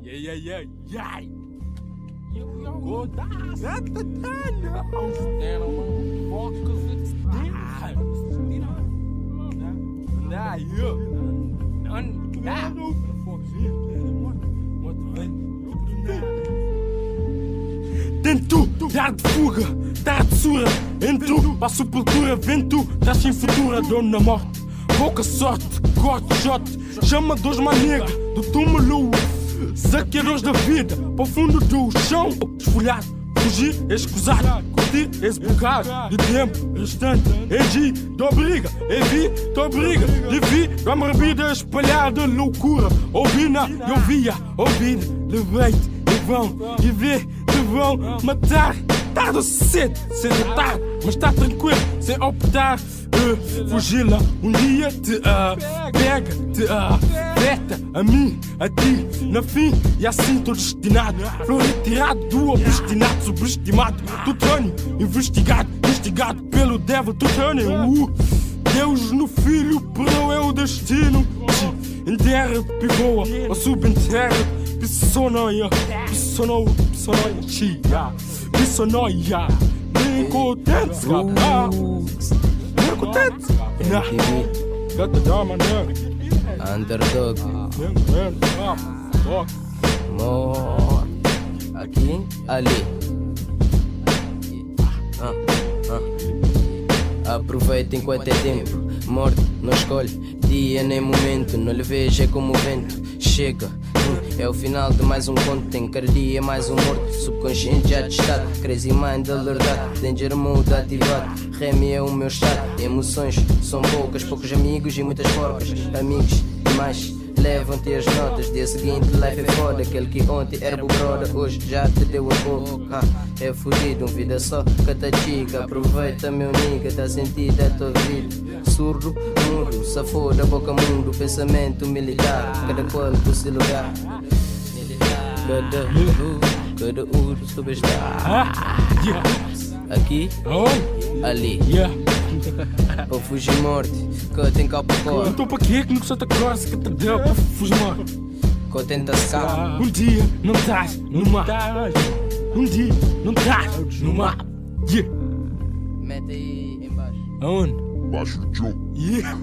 Yeah. Go das. Tento dar de fuga, dar de surra. Entro para a sepultura, vento, traz sem futura, dono na morte. Pouca sorte, corte, shot, chama dos manega do túmulo. Saqueiros da vida, para o fundo do chão. Esfolhado, fugir, escusar, curtir, esbocar. De tempo restante, egi, da briga, evi, da briga. Levi, uma vida espalhada, loucura. Ouvina, eu via, ouvir, levei-te, e vão, e vê, te vão matar. Tarde ou cedo, cedo ou tarde, mas está tranquilo, sem optar. Fugir lá, um dia te pega, te afeta a mim, a ti, na fim, e assim tô destinado. Flor retirado do obstinado, subestimado, tutânio, investigado, instigado pelo devil, tutânio. Deus no filho, pero é o destino. Enterra, pivoa, ou subenterra, pissonoia, chia, pissonoia. Nem contente, got the drama now. Underdog. Mo. Aqui, ali. Aproveita enquanto é tempo. Morte não escolhe dia nem momento. Não lhe vejo é como o vento. Chega. É o final de mais um conto. Tem cada dia mais um morto. Subconsciente já testado. Crazy mind alertado. Danger mode ativado. Remy é o meu estado. Emoções são poucos amigos e muitas forcas. Amigos demais levam-te as notas. Dia seguinte life é foda. Aquele que ontem era o brother, hoje já te deu a boca. É fudido, vida só catachica. Aproveita meu nigga, tá sentido a tua vida. Surdo, mudo, safou da boca mundo. Pensamento militar, cada qual do seu lugar. Cada subestar. Aqui, ali. Para fugir morte, que tem calpa cor. Então para quê que nunca só te acordas que te deu para fugir morte? Que tenta secar. Um dia não estás no mar. Um dia não estás no mar. Mete aí embaixo. Aonde? Baixo do jogo. Yeah.